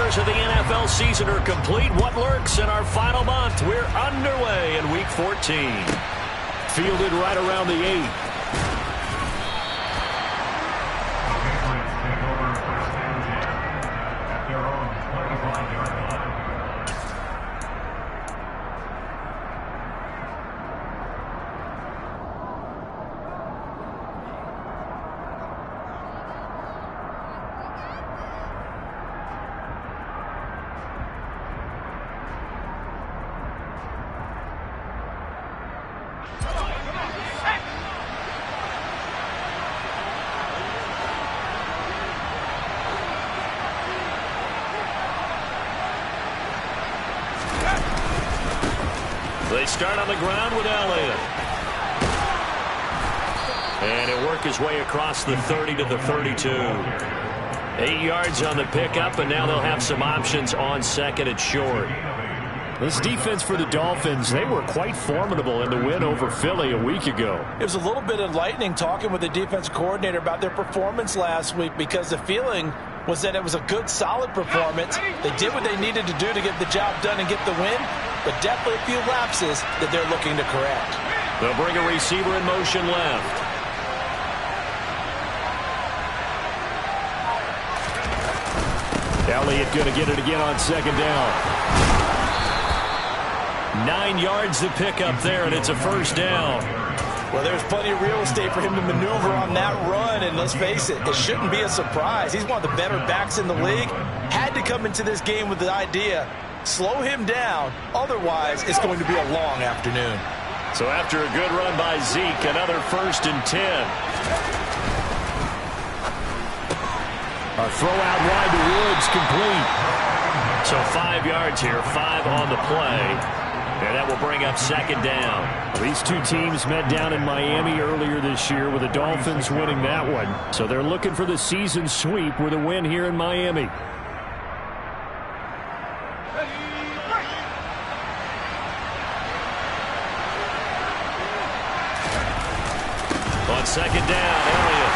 quarters of the NFL season are complete. What lurks in our final month? We're underway in Week 14. Fielded right around the 8. They start on the ground with Elliott. And he'll work his way across the 30 to the 32. 8 yards on the pickup, and now they'll have some options on second and short. This defense for the Dolphins, they were quite formidable in the win over Philly a week ago. It was a little bit enlightening talking with the defense coordinator about their performance last week, because the feeling was that it was a good, solid performance. They did what they needed to do to get the job done and get the win, but definitely a few lapses that they're looking to correct. They'll bring a receiver in motion left. Elliott going to get it again on second down. 9 yards to pick up there, and it's a first down. Well, there's plenty of real estate for him to maneuver on that run, and let's face it, it shouldn't be a surprise. He's one of the better backs in the league. Had to come into this game with the idea, slow him down, otherwise it's going to be a long afternoon. So after a good run by Zeke, another 1st and 10. A throw out wide to Woods, complete. So 5 yards here, 5 on the play. And that will bring up second down. These two teams met down in Miami earlier this year, with the Dolphins winning that one. So they're looking for the season sweep with a win here in Miami. On second down, Elliott.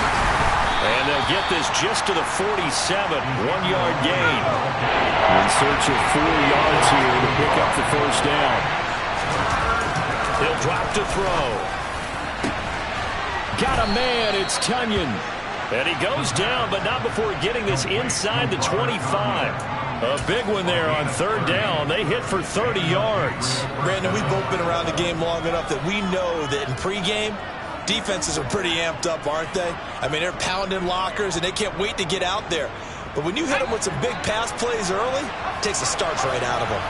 And they'll get this just to the 47, 1-yard gain. In search of 4 yards here to pick up the first down. He'll drop to throw. Got a man, it's Tunyon. And he goes down, but not before getting this inside the 25. A big one there on third down. They hit for 30 yards. Brandon, we've both been around the game long enough that we know that in pregame, defenses are pretty amped up, aren't they? I mean, they're pounding lockers, and they can't wait to get out there. But when you hit them with some big pass plays early, it takes the starch right out of them.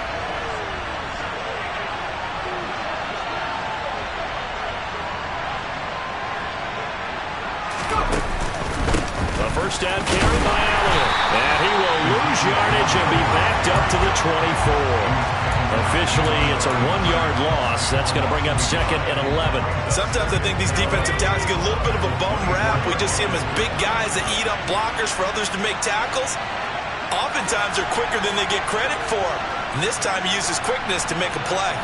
The first down carry by Elliott. And he will lose yardage and be backed up to the 24. Officially, it's a 1-yard loss. That's going to bring up second and 11. Sometimes I think these defensive tackles get a little bit of a bum rap. We just see them as big guys that eat up blockers for others to make tackles. Oftentimes, they're quicker than they get credit for. And this time, he uses quickness to make a play.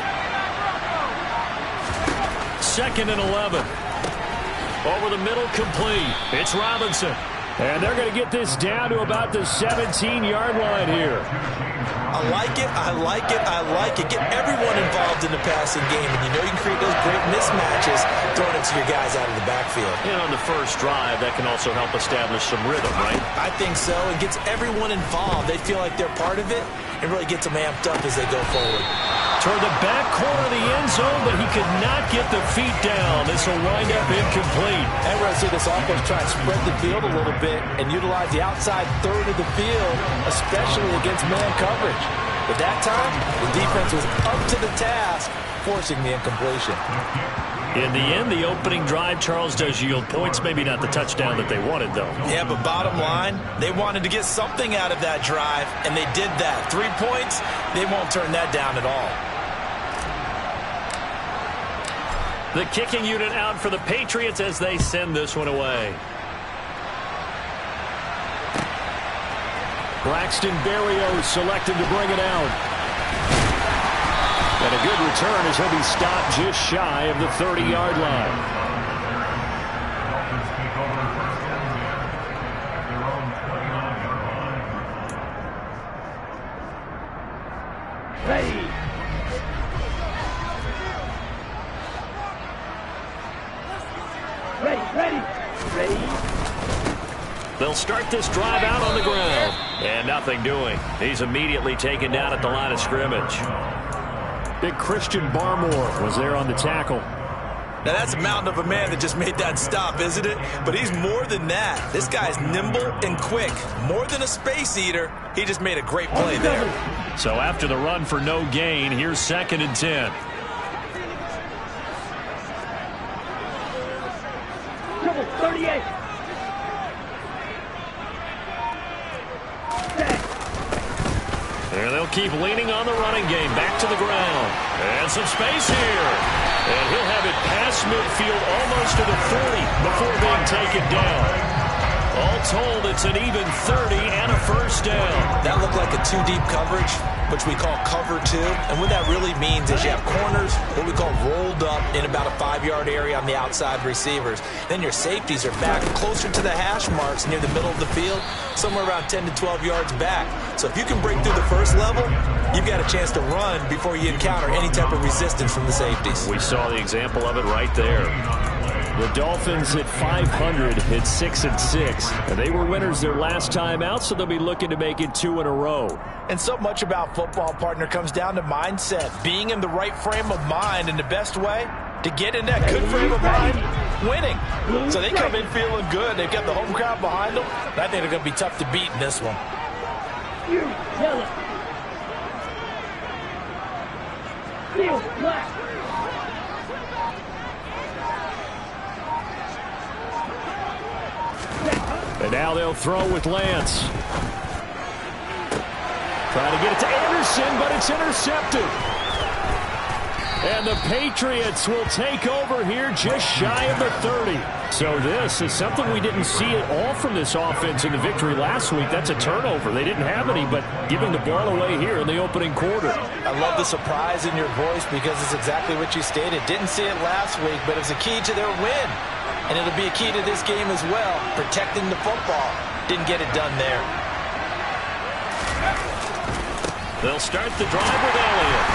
Second and 11. Over the middle, complete. It's Robinson. And they're going to get this down to about the 17-yard line here. I like it, I like it, I like it. Get everyone involved in the passing game, and you know you can create those great mismatches throwing it to your guys out of the backfield. And on the first drive, that can also help establish some rhythm, right? I think so. It gets everyone involved. They feel like they're part of it, and really gets them amped up as they go forward. Toward the back corner of the end zone, but he could not get the feet down. This will wind up incomplete. And we're going to see this offense try and spread the field a little bit and utilize the outside third of the field, especially against man coverage. But that time, the defense was up to the task, forcing the incompletion. In the end, the opening drive, Charles, does yield points. Maybe not the touchdown that they wanted, though. Yeah, but bottom line, they wanted to get something out of that drive, and they did that. 3 points, they won't turn that down at all. The kicking unit out for the Patriots as they send this one away. Braxton Berrios selected to bring it out. And a good return as he'll be stopped just shy of the 30-yard line. They'll start this drive out on the ground. And nothing doing. He's immediately taken down at the line of scrimmage. Big Christian Barmore was there on the tackle. Now, that's a mountain of a man that just made that stop, isn't it? But he's more than that. This guy's nimble and quick. More than a space eater. He just made a great play there. So after the run for no gain, here's 2nd and 10. Double 38. There they'll keep leaning on the running game. Back to the ground. And some space here. And he'll have it past midfield almost to the 40 before being taken down. All told, it's an even 30 and a first down. That looked like a two-deep coverage, which we call cover two. And what that really means is you have corners, what we call rolled up in about a 5-yard area on the outside receivers. Then your safeties are back closer to the hash marks near the middle of the field, somewhere around 10 to 12 yards back. So if you can break through the first level, you've got a chance to run before you encounter any type of resistance from the safeties. We saw the example of it right there. The Dolphins at 500 at 6-6. And they were winners their last time out, so they'll be looking to make it 2 in a row. And so much about football, partner, comes down to mindset. Being in the right frame of mind, and the best way to get in that good frame of mind, winning. So they come in feeling good. They've got the home crowd behind them. I think they're going to be tough to beat in this one. You yellow. Steel black. And now they'll throw with Lance. Trying to get it to Anderson, but it's intercepted. And the Patriots will take over here just shy of the 30. So this is something we didn't see at all from this offense in the victory last week. That's a turnover. They didn't have any, but giving the ball away here in the opening quarter. I love the surprise in your voice because it's exactly what you stated. Didn't see it last week, but it's a key to their win. And it'll be a key to this game as well, protecting the football. Didn't get it done there. They'll start the drive with Elliott.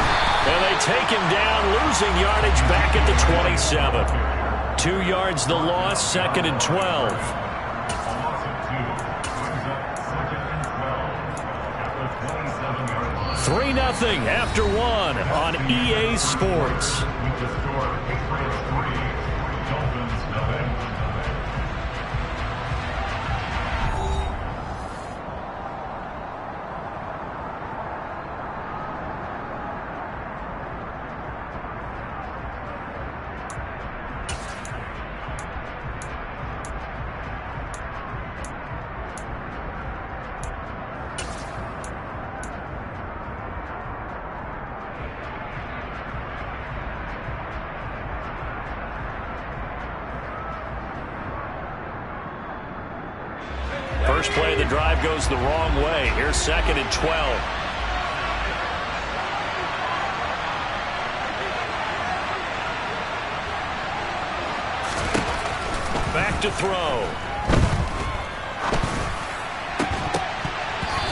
And they take him down, losing yardage back at the 27. 2 yards the loss, 2nd and 12. Three 3-0 after one on EA Sports. First play of the drive goes the wrong way. Here's 2nd and 12. Back to throw.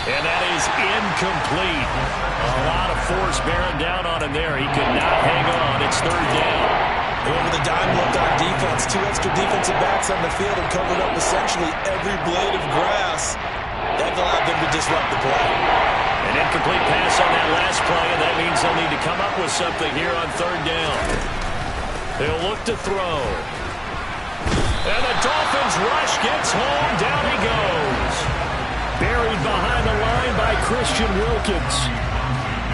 And that is incomplete. A lot of force bearing down on him there. He could not hang on. It's 3rd down. Going with a dime look on defense. 2 extra defensive backs on the field and covered up essentially every blade of grass. That allowed them to disrupt the play. An incomplete pass on that last play, and that means they'll need to come up with something here on 3rd down. They'll look to throw. And the Dolphins rush gets home. Down he goes. Buried behind the line by Christian Wilkins.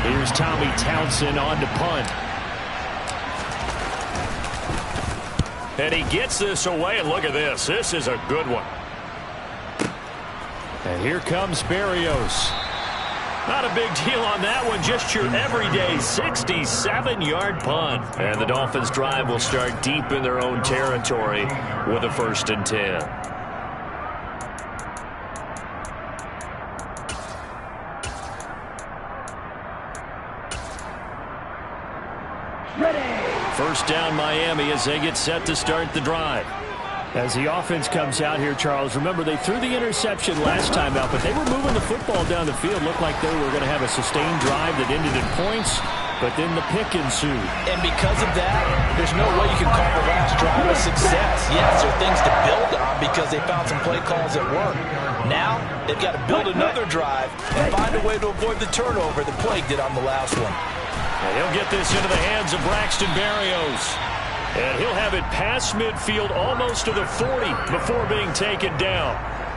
Here's Tommy Townsend on to punt. And he gets this away, and look at this. This is a good one. And here comes Berrios. Not a big deal on that one. Just your everyday 67-yard punt. And the Dolphins drive will start deep in their own territory with a 1st and 10. First down Miami as they get set to start the drive. As the offense comes out here, Charles, remember they threw the interception last time out, but they were moving the football down the field. Looked like they were going to have a sustained drive that ended in points. but then the pick ensued. And because of that, there's no way you can call the last drive a success. Yes, there are things to build on because they found some play calls that work. Now, they've got to build another drive and find a way to avoid the turnover that plagued it on the last one. And he'll get this into the hands of Braxton Berrios. And he'll have it past midfield almost to the 40 before being taken down.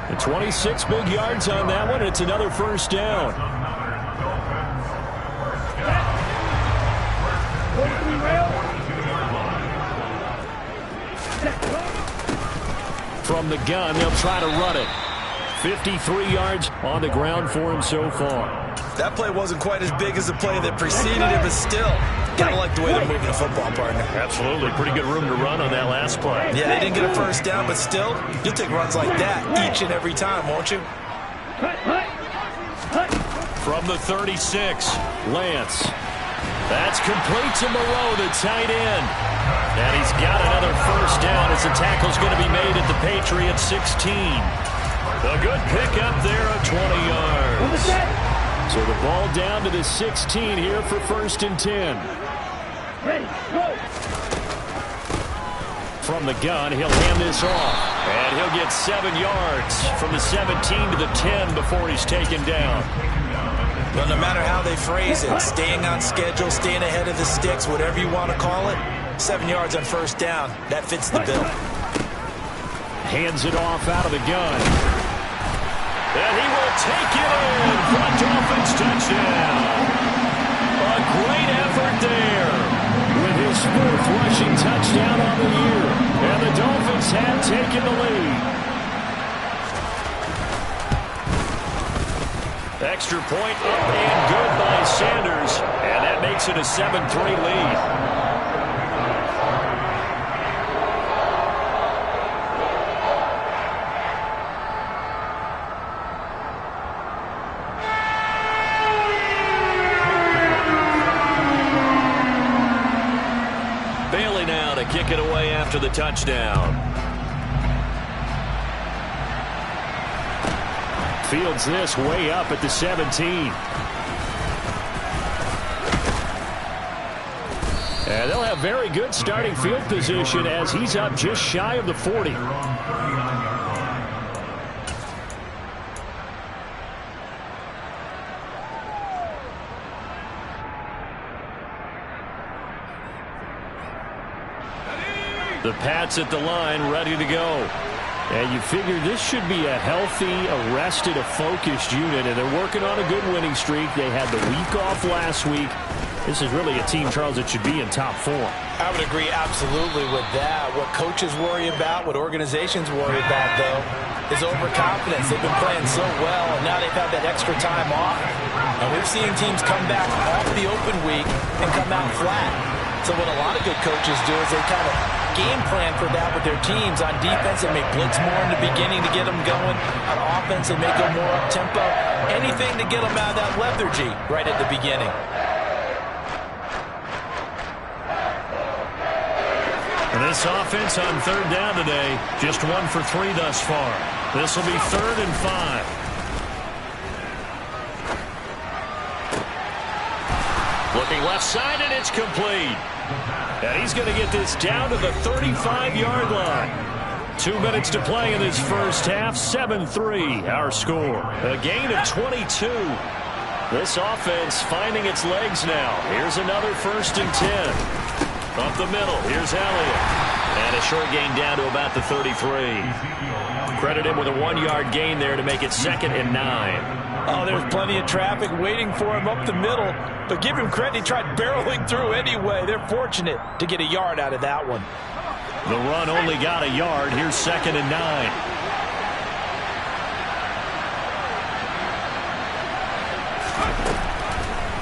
And 26 big yards on that one, and it's another first down. From the gun, they'll try to run it. 53 yards on the ground for him so far. That play wasn't quite as big as the play that preceded it, but still, gotta like the way they're moving the football, partner. Absolutely. Pretty good room to run on that last play. Yeah, they didn't get a first down, but still, you'll take runs like that each and every time, won't you? From the 36, Lance. That's complete to Moreau, the tight end. And he's got another first down as the tackle's going to be made at the Patriots 16. A good pickup there of 20 yards. So the ball down to the 16 here for 1st and 10. Ready, go. From the gun, he'll hand this off. And he'll get 7 yards from the 17 to the 10 before he's taken down. Well, no matter how they phrase it, staying on schedule, staying ahead of the sticks, whatever you want to call it, 7 yards on first down, that fits the bill. Hands it off out of the gun. And he will take it in for a Dolphins touchdown. A great effort there with his 4th rushing touchdown on the year. And the Dolphins have taken the lead. Extra point up and good by Sanders. And that makes it a 7-3 lead. Kick it away after the touchdown. Fields this way up at the 17. And they'll have very good starting field position as he's up just shy of the 40. The Pats at the line, ready to go. And you figure this should be a healthy, arrested, a focused unit, and they're working on a good winning streak. They had the week off last week. This is really a team, Charles, that should be in top form. I would agree absolutely with that. What coaches worry about, what organizations worry about, though, is overconfidence. They've been playing so well, and now they've had that extra time off. And we've seen teams come back off the open week and come out flat. So what a lot of good coaches do is they kind of game plan for that with their teams. On defense, they may blitz more in the beginning to get them going. On offense, they may go more up-tempo. Anything to get them out of that lethargy right at the beginning. And this offense on 3rd down today, just 1 for 3 thus far. This will be 3rd and 5. Looking left side, and it's complete. And he's going to get this down to the 35-yard line. 2 minutes to play in this first half. 7-3, our score. A gain of 22. This offense finding its legs now. Here's another 1st and 10. Up the middle, here's Elliott. And a short gain down to about the 33. Credit him with a 1-yard gain there to make it 2nd and 9. Oh, there's plenty of traffic waiting for him up the middle. But give him credit, he tried barreling through anyway. They're fortunate to get a yard out of that one. The run only got a yard. Here's 2nd and 9.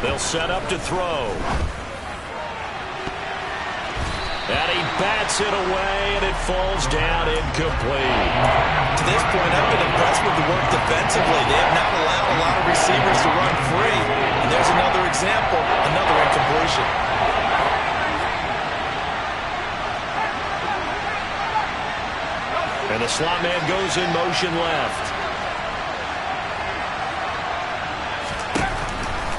They'll set up to throw. And he bats it away, and it falls down incomplete. To this point, I've been impressed with the work defensively. They have not allowed a lot of receivers to run free. And there's another example, another incompletion. And the slot man goes in motion left.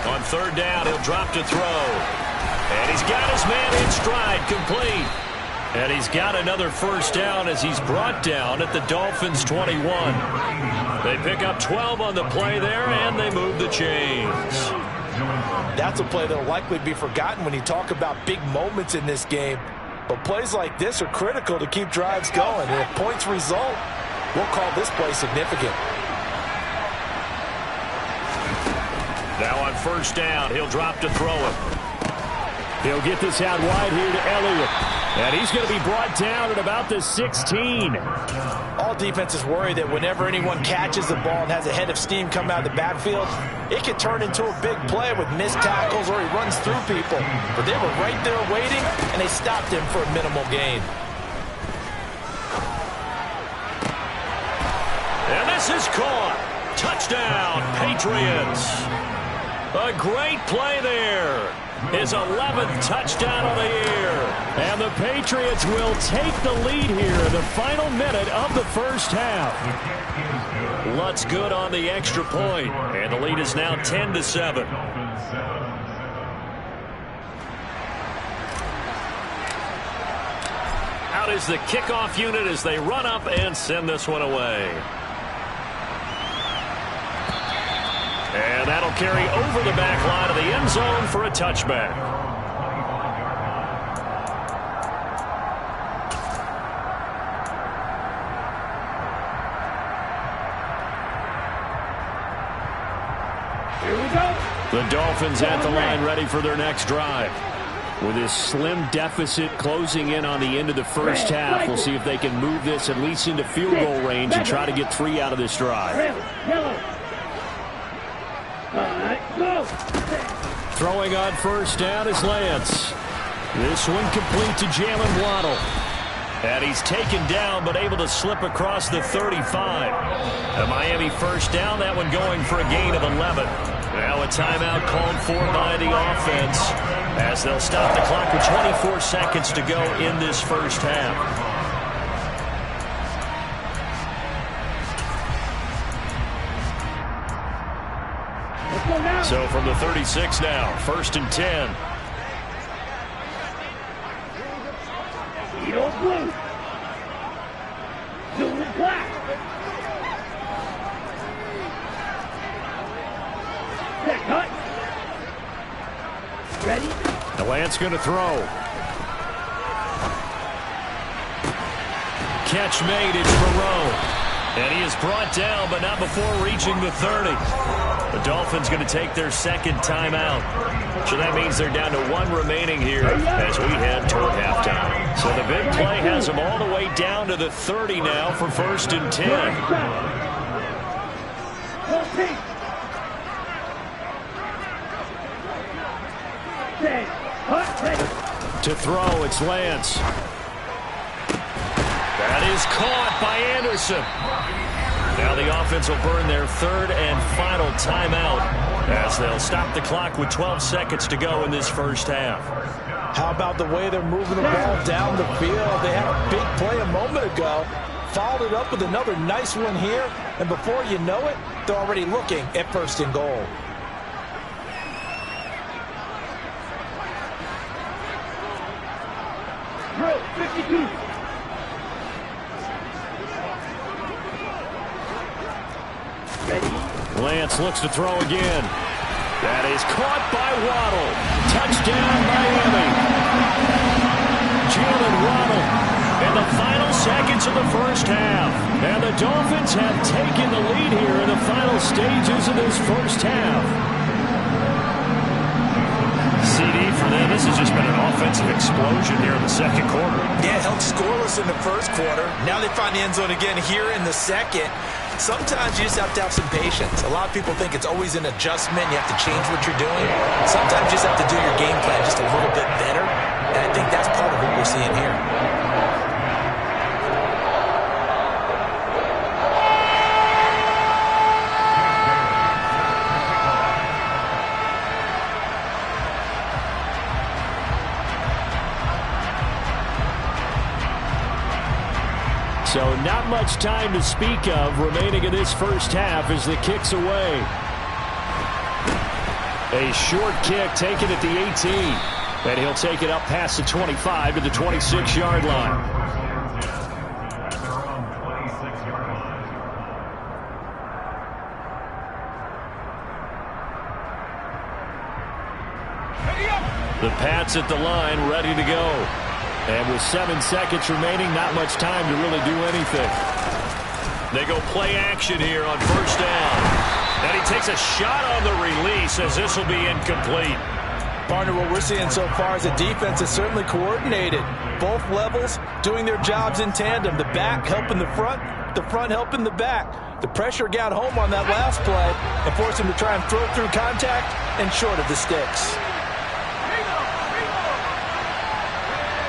On 3rd down, he'll drop to throw. And he's got his man in stride, complete. And he's got another first down as he's brought down at the Dolphins' 21. They pick up 12 on the play there, and they move the chains. That's a play that will likely be forgotten when you talk about big moments in this game. But plays like this are critical to keep drives going. And if points result, we'll call this play significant. Now on first down, he'll drop to throw it. He'll get this out wide here to Elliott. And he's going to be brought down at about the 16. All defenses worry that whenever anyone catches the ball and has a head of steam come out of the backfield, it can turn into a big play with missed tackles or he runs through people. But they were right there waiting, and they stopped him for a minimal gain. And this is caught. Touchdown, Patriots. A great play there. His 11th touchdown of the year. And the Patriots will take the lead here in the final minute of the first half. Lutz good on the extra point, and the lead is now 10-7. Out is the kickoff unit as they run up and send this one away. And that'll carry over the back line of the end zone for a touchback. Here we go. The Dolphins at the line ready for their next drive. With this slim deficit closing in on the end of the first half, we'll see if they can move this at least into field goal range and try to get 3 out of this drive. Yellow. All right, go. Throwing on first down is Lance. This one complete to Jalen Waddle. And he's taken down but able to slip across the 35. A Miami first down, that one going for a gain of 11. Now a timeout called for by the offense as they'll stop the clock with 24 seconds to go in this first half. So from the 36 now, 1st and 10. Yellow blue. Silver black. Set cut. Ready? The Lance going to throw. Catch made, it's Moreau. And he is brought down, but not before reaching the 30. The Dolphins going to take their second timeout. So that means they're down to 1 remaining here as we head toward halftime. So the big play has them all the way down to the 30 now for 1st and 10. To throw, it's Lance. That is caught by Anderson. Now the offense will burn their 3rd and final timeout as they'll stop the clock with 12 seconds to go in this first half. How about the way they're moving the ball down the field? They had a big play a moment ago, followed it up with another nice one here, and before you know it, they're already looking at 1st and goal. Drill 52. Lance looks to throw again. That is caught by Waddle. Touchdown, Miami. Jalen Waddle in the final seconds of the first half. And the Dolphins have taken the lead here in the final stages of this first half. CD for them, this has just been an offensive explosion here in the second quarter. Yeah, held scoreless in the first quarter. Now they find the end zone again here in the second. Sometimes you just have to have some patience. A lot of people think it's always an adjustment. You have to change what you're doing. Sometimes you just have to do your game plan just a little bit better. And I think that's part of what we're seeing here. So not much time to speak of remaining in this first half as the kick's away. A short kick taken at the 18. And he'll take it up past the 25 to the 26-yard line. The Pats at the line, ready to go. And with 7 seconds remaining, not much time to really do anything. They go play action here on first down. And he takes a shot on the release as this will be incomplete. Partner, what we're seeing so far is the defense is certainly coordinated. Both levels doing their jobs in tandem. The back helping the front helping the back. The pressure got home on that last play and forced him to try and throw through contact and short of the sticks.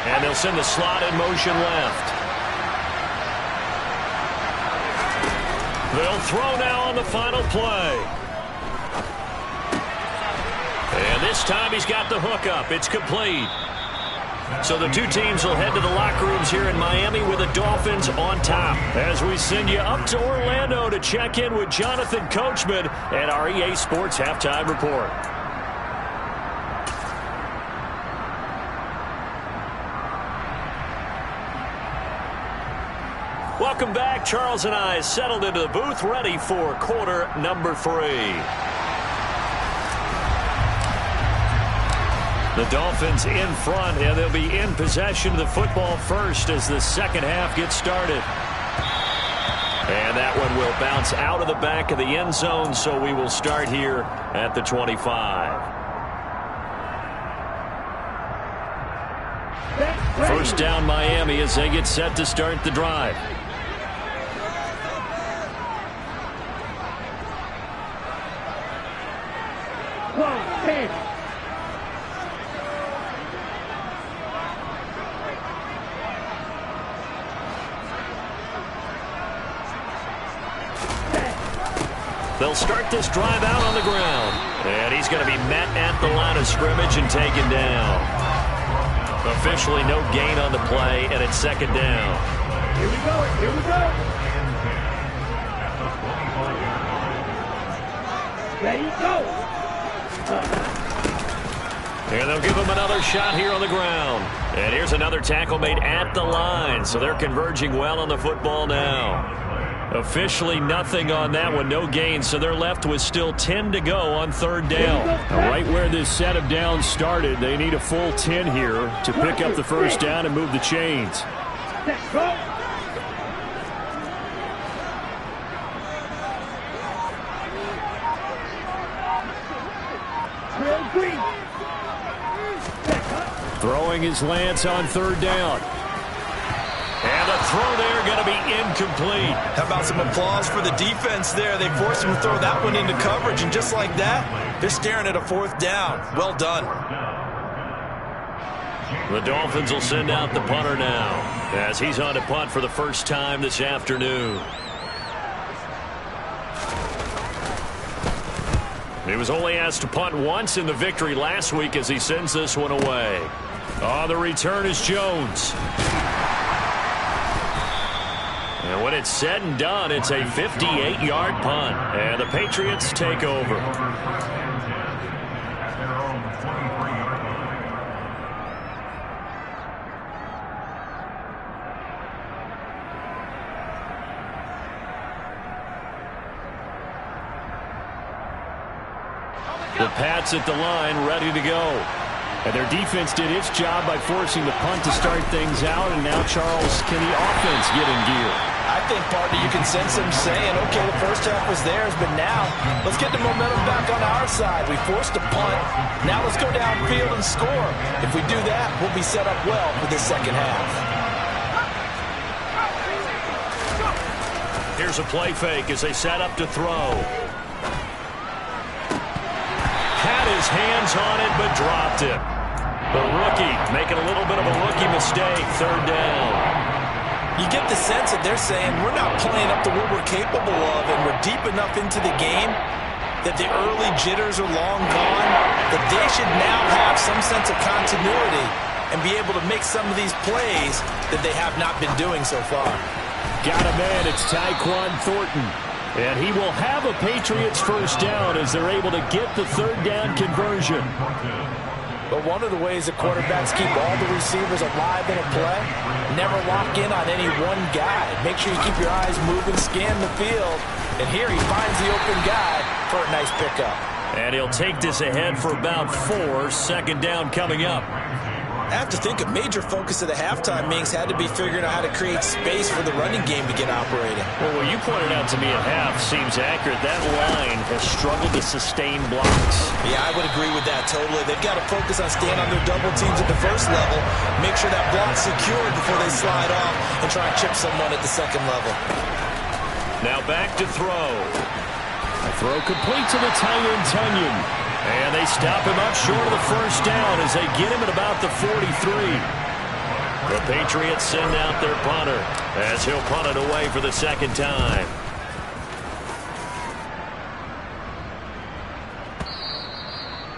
And they'll send the slot in motion left. They'll throw now on the final play. And this time he's got the hook up. It's complete. So the two teams will head to the locker rooms here in Miami with the Dolphins on top. As we send you up to Orlando to check in with Jonathan Coachman at our EA Sports Halftime Report. Welcome back. Charles and I settled into the booth, ready for quarter number 3. The Dolphins in front, and they'll be in possession of the football first as the second half gets started. And that one will bounce out of the back of the end zone, so we will start here at the 25. First down Miami as they get set to start the drive. They'll start this drive out on the ground. And he's going to be met at the line of scrimmage and taken down. Officially no gain on the play, and it's second down. Here we go. Here we go. Ready, go. And they'll give him another shot here on the ground. And here's another tackle made at the line. So they're converging well on the football now. Officially nothing on that one, no gain, so they're left with still 10 to go on third down. Right where this set of downs started, they need a full 10 here to pick up the first down and move the chains. Throwing his Lance on third down. And the throw there going to be incomplete. How about some applause for the defense there? They forced him to throw that one into coverage, and just like that, they're staring at a fourth down. Well done. The Dolphins will send out the punter now as he's on to punt for the first time this afternoon. He was only asked to punt once in the victory last week as he sends this one away. On the return is Jones. And when it's said and done, it's a 58-yard punt. And the Patriots take over. The Pats at the line, ready to go. And their defense did its job by forcing the punt to start things out. And now, Charles, can the offense get in gear? I think, partner, you can sense them saying, okay, the first half was theirs, but now let's get the momentum back on our side. We forced a punt. Now let's go downfield and score. If we do that, we'll be set up well for this second half. Here's a play fake as they set up to throw. Had his hands on it, but dropped it. The rookie making a little bit of a rookie mistake, third down. You get the sense that they're saying we're not playing up to what we're capable of, and we're deep enough into the game that the early jitters are long gone, that they should now have some sense of continuity and be able to make some of these plays that they have not been doing so far. Got a man, it's Tyquan Thornton. And he will have a Patriots first down as they're able to get the third down conversion. But one of the ways that quarterbacks keep all the receivers alive in a play, never lock in on any one guy. Make sure you keep your eyes moving, scan the field. And here he finds the open guy for a nice pickup. And he'll take this ahead for about 4. Second down coming up. I have to think a major focus of the halftime meetings had to be figuring out how to create space for the running game to get operating. Well, what you pointed out to me at half seems accurate. That line has struggled to sustain blocks. Yeah, I would agree with that totally. They've got to focus on staying on their double teams at the first level, make sure that block's secured before they slide off and try and chip someone at the second level. Now back to throw. A throw complete to the tight end, Tunyon. And they stop him up short of the first down as they get him at about the 43. The Patriots send out their punter as he'll punt it away for the second time.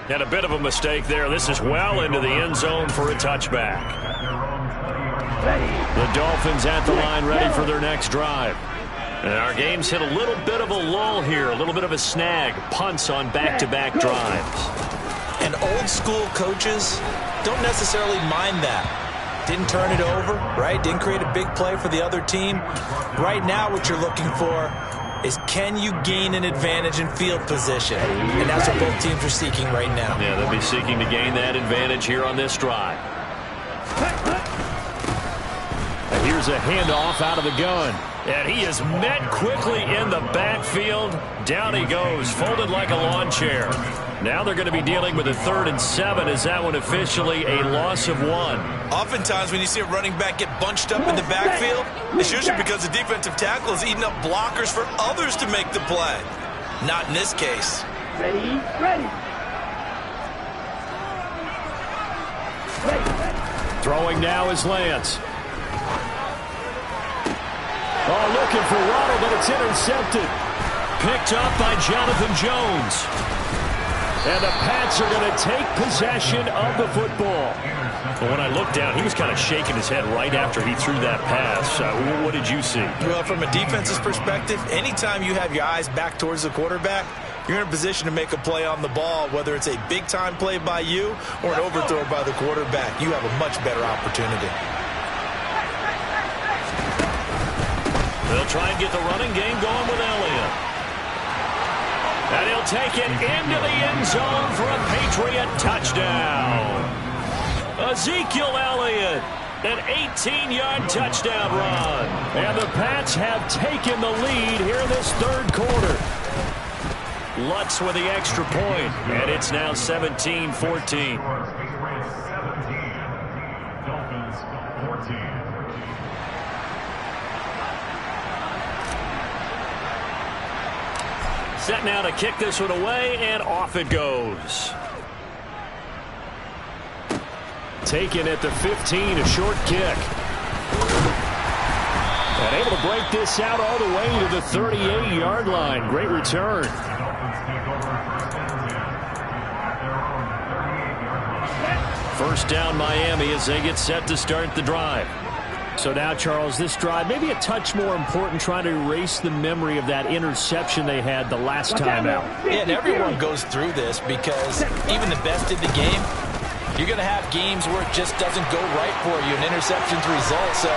And a bit of a mistake there. This is well into the end zone for a touchback. The Dolphins at the line ready for their next drive. And our game's hit a little bit of a lull here, a little bit of a snag. Punts on back-to-back drives. And old-school coaches don't necessarily mind that. Didn't turn it over, right? Didn't create a big play for the other team. Right now what you're looking for is can you gain an advantage in field position? And that's what both teams are seeking right now. Yeah, they'll be seeking to gain that advantage here on this drive. And here's a handoff out of the gun. And he is met quickly in the backfield. Down he goes, folded like a lawn chair. Now they're going to be dealing with a 3rd and 7. Is that one officially a loss of 1? Oftentimes when you see a running back get bunched up in the backfield, it's usually because the defensive tackle is eating up blockers for others to make the play. Not in this case. Ready, ready. Throwing now is Lance. Oh, looking for Waddle, but it's intercepted. Picked up by Jonathan Jones. And the Pats are going to take possession of the football. Well, when I looked down, he was kind of shaking his head right after he threw that pass. What did you see? Well, from a defense's perspective, anytime you have your eyes back towards the quarterback, you're in a position to make a play on the ball, whether it's a big-time play by you or an overthrow by the quarterback. You have a much better opportunity. They'll try and get the running game going with Elliott. And he'll take it into the end zone for a Patriot touchdown. Ezekiel Elliott, an 18-yard touchdown run. And the Pats have taken the lead here in this 3rd quarter. Lutz with the extra point, and it's now 17-14. Set now to kick this one away, and off it goes. Taken at the 15, a short kick. And able to break this out all the way to the 38-yard line. Great return. First down Miami as they get set to start the drive. So now, Charles, this drive maybe a touch more important, trying to erase the memory of that interception they had the last time out. Yeah, and everyone goes through this because even the best in the game, you're going to have games where it just doesn't go right for you, and interceptions result. So,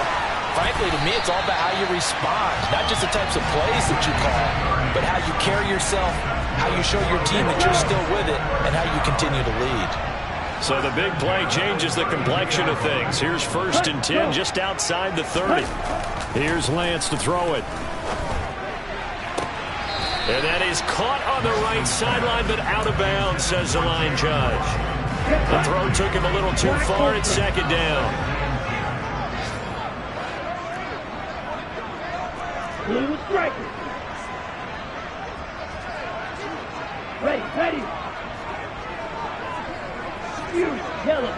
frankly, to me, it's all about how you respond, not just the types of plays that you call, but how you carry yourself, how you show your team that you're still with it, and how you continue to lead. So the big play changes the complexion of things. Here's 1st and 10 just outside the 30. Here's Lance to throw it. And that is caught on the right sideline, but out of bounds, says the line judge. The throw took him a little too far. It's 2nd down. Blue striker. Ready, ready. Yellow.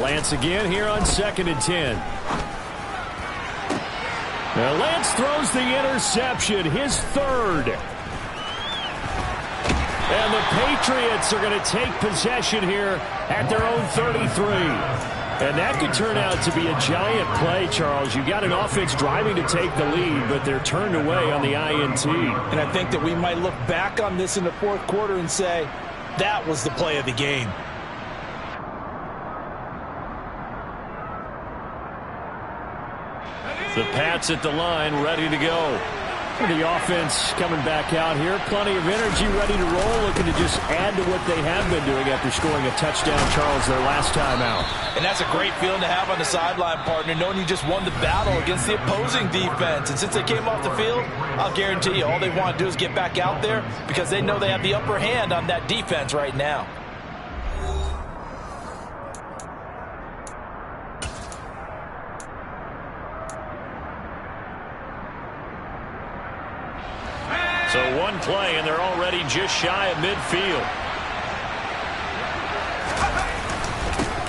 Lance again here on 2nd and 10. Now Lance throws the interception, his 3rd. And the Patriots are going to take possession here at their own 33. And that could turn out to be a giant play, Charles. You got an offense driving to take the lead, but they're turned away on the INT. And I think that we might look back on this in the fourth quarter and say, that was the play of the game. The Pats at the line, ready to go. The offense coming back out here. Plenty of energy, ready to roll, looking to just add to what they have been doing after scoring a touchdown, Charles, their last time out. And that's a great feeling to have on the sideline, partner, knowing you just won the battle against the opposing defense. And since they came off the field, I'll guarantee you all they want to do is get back out there because they know they have the upper hand on that defense right now. So one play, and they're already just shy of midfield.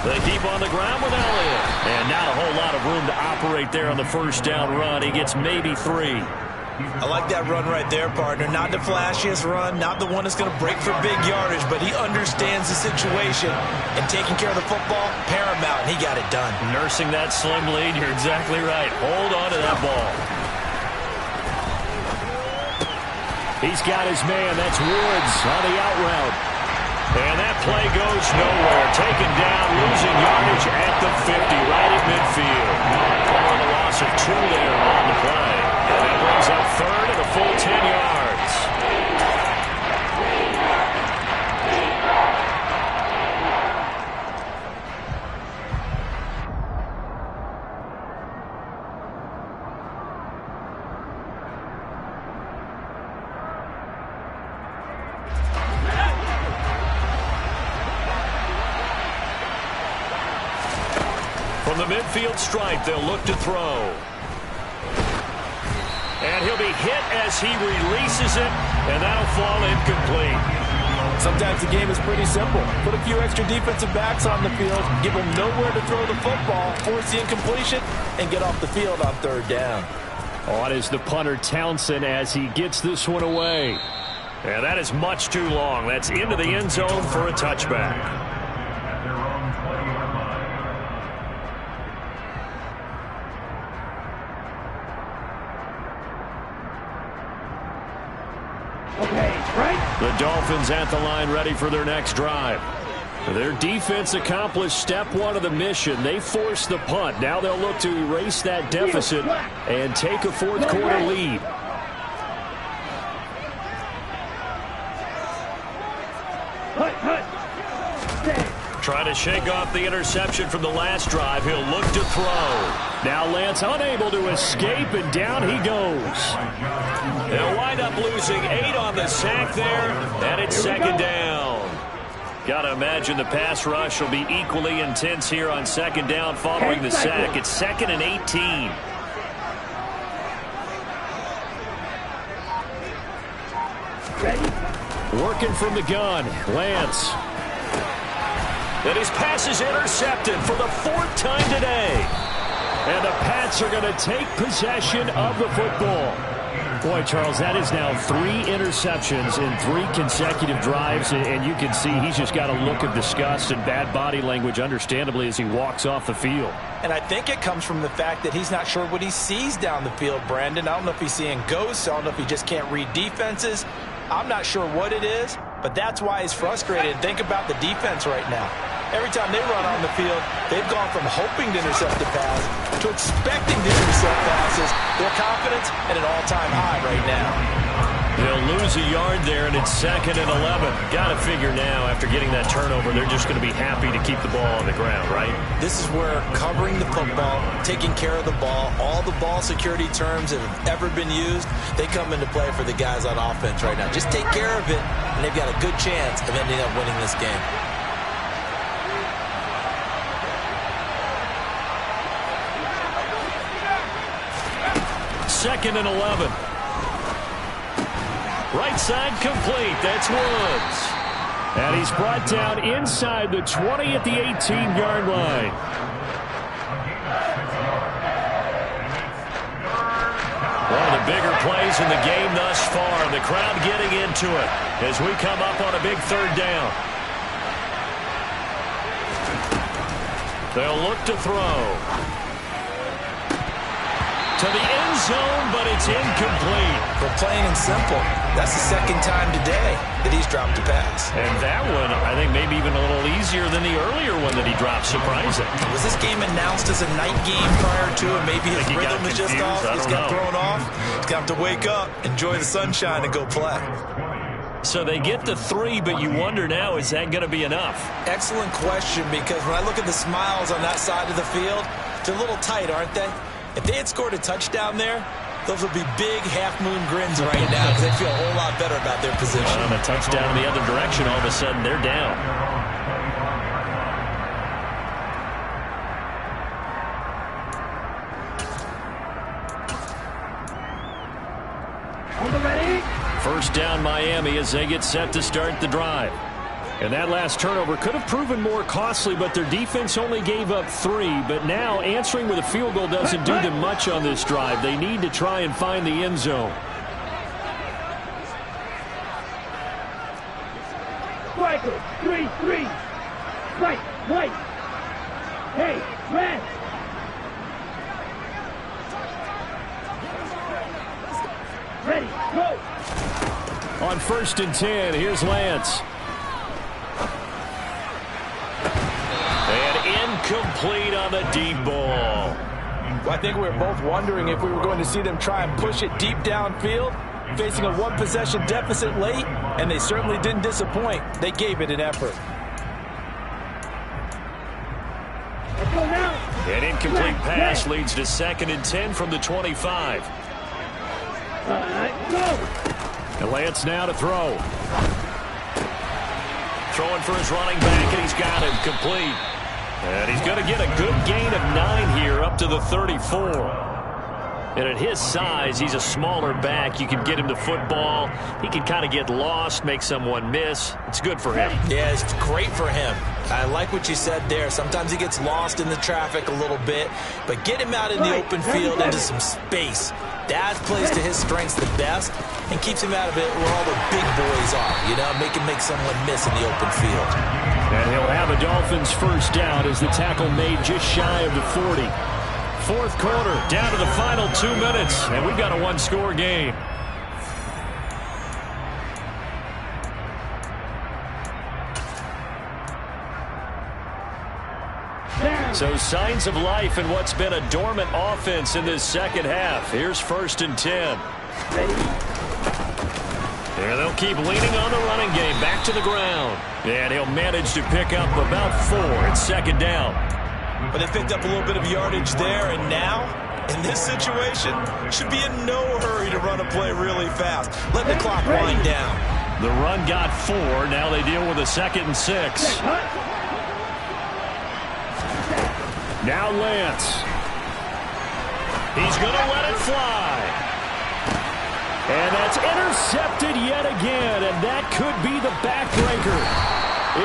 They keep on the ground with Elliott. And not a whole lot of room to operate there on the first down run. He gets maybe 3. I like that run right there, partner. Not the flashiest run, not the one that's going to break for big yardage, but he understands the situation, and taking care of the football, paramount, and he got it done. Nursing that slim lead, you're exactly right. Hold on to that ball. He's got his man. That's Woods on the out route. And that play goes nowhere. Taken down, losing yardage at the 50, right at midfield. Calling a loss of 2 there on the play. And that brings up third and a full 10 yards. From the midfield stripe, they'll look to throw. And he'll be hit as he releases it, and that'll fall incomplete. Sometimes the game is pretty simple. Put a few extra defensive backs on the field, give them nowhere to throw the football, force the incompletion, and get off the field on third down. On is the punter, Townsend, as he gets this one away. And that is much too long. That's into the end zone for a touchback. The Dolphins at the line, ready for their next drive. Their defense accomplished step 1 of the mission. They forced the punt. Now they'll look to erase that deficit and take a fourth quarter lead. Trying to shake off the interception from the last drive. He'll look to throw. Now Lance unable to escape, and down he goes. They'll wind up losing 8 on the sack there, and it's second down. Got to imagine the pass rush will be equally intense here on second down following the sack. It's 2nd and 18. Working from the gun, Lance. And his pass is intercepted for the 4th time today. And the Pats are going to take possession of the football. Boy, Charles, that is now 3 interceptions in 3 consecutive drives, and you can see he's just got a look of disgust and bad body language, understandably, as he walks off the field. And I think it comes from the fact that he's not sure what he sees down the field, Brandon. I don't know if he's seeing ghosts. I don't know if he just can't read defenses. I'm not sure what it is, but that's why he's frustrated. Think about the defense right now. Every time they run on the field, they've gone from hoping to intercept the pass to expecting to intercept passes. Their confidence at an all-time high right now. They'll lose a yard there, and it's 2nd and 11. Got to figure now, after getting that turnover, they're just going to be happy to keep the ball on the ground, right? This is where covering the football, taking care of the ball, all the ball security terms that have ever been used, they come into play for the guys on offense right now. Just take care of it, and they've got a good chance of ending up winning this game. Second and 11. Right side complete. That's Woods. And he's brought down inside the 20 at the 18-yard line. One of the bigger plays in the game thus far. The crowd getting into it as we come up on a big 3rd down. They'll look to throw. To the end zone, but it's incomplete. But plain and simple, that's the second time today that he's dropped a pass. And that one, I think, maybe even a little easier than the earlier one that he dropped. Surprising. Was this game announced as a night game prior to it? Maybe his rhythm was just off. He's got thrown off. He's got to wake up, enjoy the sunshine, and go play. So they get the 3, but you wonder now, is that going to be enough? Excellent question, because when I look at the smiles on that side of the field, they're a little tight, aren't they? If they had scored a touchdown there, those would be big half-moon grins right now because they feel a whole lot better about their position. On a touchdown in the other direction, all of a sudden they're down. On the ready. First down Miami as they get set to start the drive. And that last turnover could have proven more costly, but their defense only gave up 3. But now answering with a field goal doesn't do them much on this drive. They need to try and find the end zone. Striker, 3-3. Right, white. Hey, red. Ready, go. On 1st and 10, here's Lance. Complete on the deep ball. Well, I think we were both wondering if we were going to see them try and push it deep downfield, facing a one-possession deficit late, and they certainly didn't disappoint. They gave it an effort. Let's go now. An incomplete pass leads to 2nd and 10 from the 25. Go. And Lance now to throw. Throwing for his running back, and he's got him complete. And he's going to get a good gain of 9 here up to the 34. And at his size, he's a smaller back. You can get him the football. He can kind of get lost, make someone miss. It's good for him. Yeah, it's great for him. I like what you said there. Sometimes he gets lost in the traffic a little bit. But get him out in the open field into some space. That plays to his strengths the best and keeps him out of it where all the big boys are. You know, make someone miss in the open field. And he'll have a Dolphins first down as the tackle made just shy of the 40. 4th quarter, down to the final 2 minutes, and we've got a 1-score game. So signs of life in what's been a dormant offense in this second half. Here's 1st and 10. There they'll keep leaning on the running game. Back to the ground. And he'll manage to pick up about 4 at 2nd down. But they picked up a little bit of yardage there, and now, in this situation, should be in no hurry to run a play really fast. Let the clock wind down. The run got 4. Now they deal with a 2nd and 6. Now Lance. He's going to let it fly. And that's intercepted yet again, and that could be the backbreaker.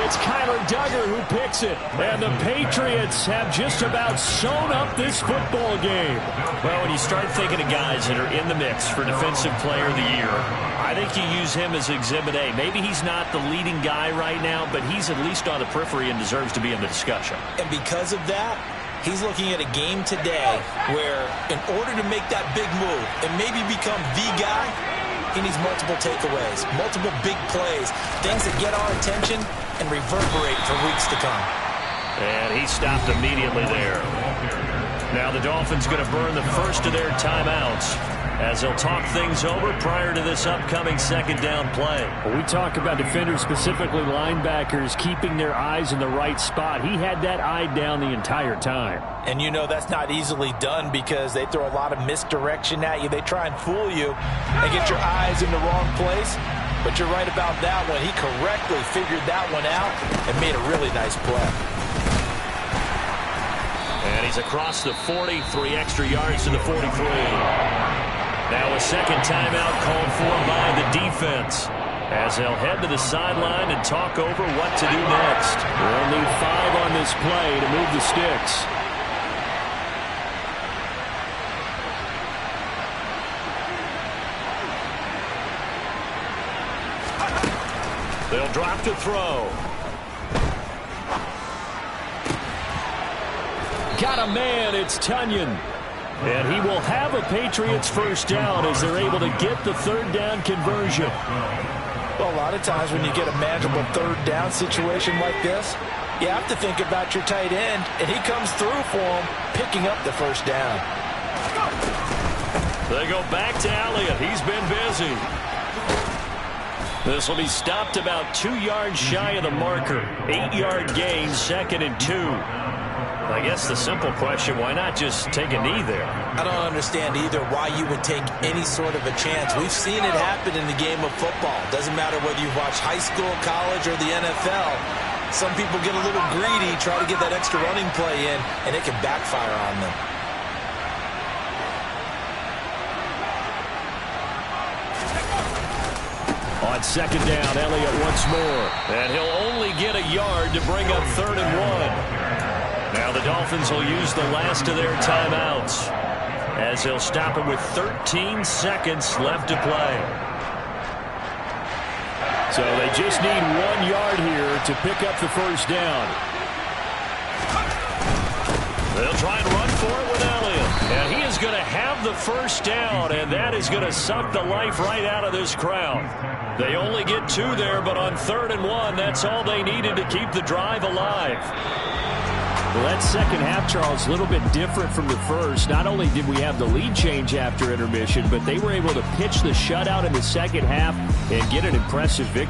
It's Kyler Duggar who picks it, and the Patriots have just about sewn up this football game. Well, when you start thinking of guys that are in the mix for Defensive Player of the Year, I think you use him as Exhibit A. Maybe he's not the leading guy right now, but he's at least on the periphery and deserves to be in the discussion. And because of that, he's looking at a game today where in order to make that big move and maybe become the guy, he needs multiple takeaways, multiple big plays, things that get our attention and reverberate for weeks to come. And he stopped immediately there. Now the Dolphins going to burn the first of their timeouts as they'll talk things over prior to this upcoming 2nd down play. When we talk about defenders, specifically linebackers, keeping their eyes in the right spot, he had that eye down the entire time. And you know that's not easily done because they throw a lot of misdirection at you. They try and fool you and get your eyes in the wrong place. But you're right about that one. He correctly figured that one out and made a really nice play. And he's across the 40, 3 extra yards to the 43. Now a 2nd timeout called for by the defense as they'll head to the sideline and talk over what to do next. We'll need 5 on this play to move the sticks. They'll drop to throw. got a man. It's Tunyon. And he will have a Patriots first down as they're able to get the third down conversion. Well, a lot of times when you get a manageable third down situation like this, you have to think about your tight end, and he comes through for him, picking up the first down. They go back to Elliott. He's been busy. This will be stopped about 2 yards shy of the marker. 8-yard gain, 2nd and 2. I guess the simple question, why not just take a knee there? I don't understand either why you would take any sort of a chance. We've seen it happen in the game of football. Doesn't matter whether you watch high school, college, or the NFL. Some people get a little greedy, try to get that extra running play in, and it can backfire on them. On 2nd down, Elliott once more. And he'll only get a yard to bring up 3rd and 1. Now the Dolphins will use the last of their timeouts as they'll stop it with 13 seconds left to play. So they just need 1 yard here to pick up the first down. They'll try and run for it with Elliott. And he is going to have the first down, and that is going to suck the life right out of this crowd. They only get 2 there, but on 3rd and 1, that's all they needed to keep the drive alive. Well, that second half, Charles, a little bit different from the first. Not only did we have the lead change after intermission, but they were able to pitch the shutout in the second half and get an impressive victory.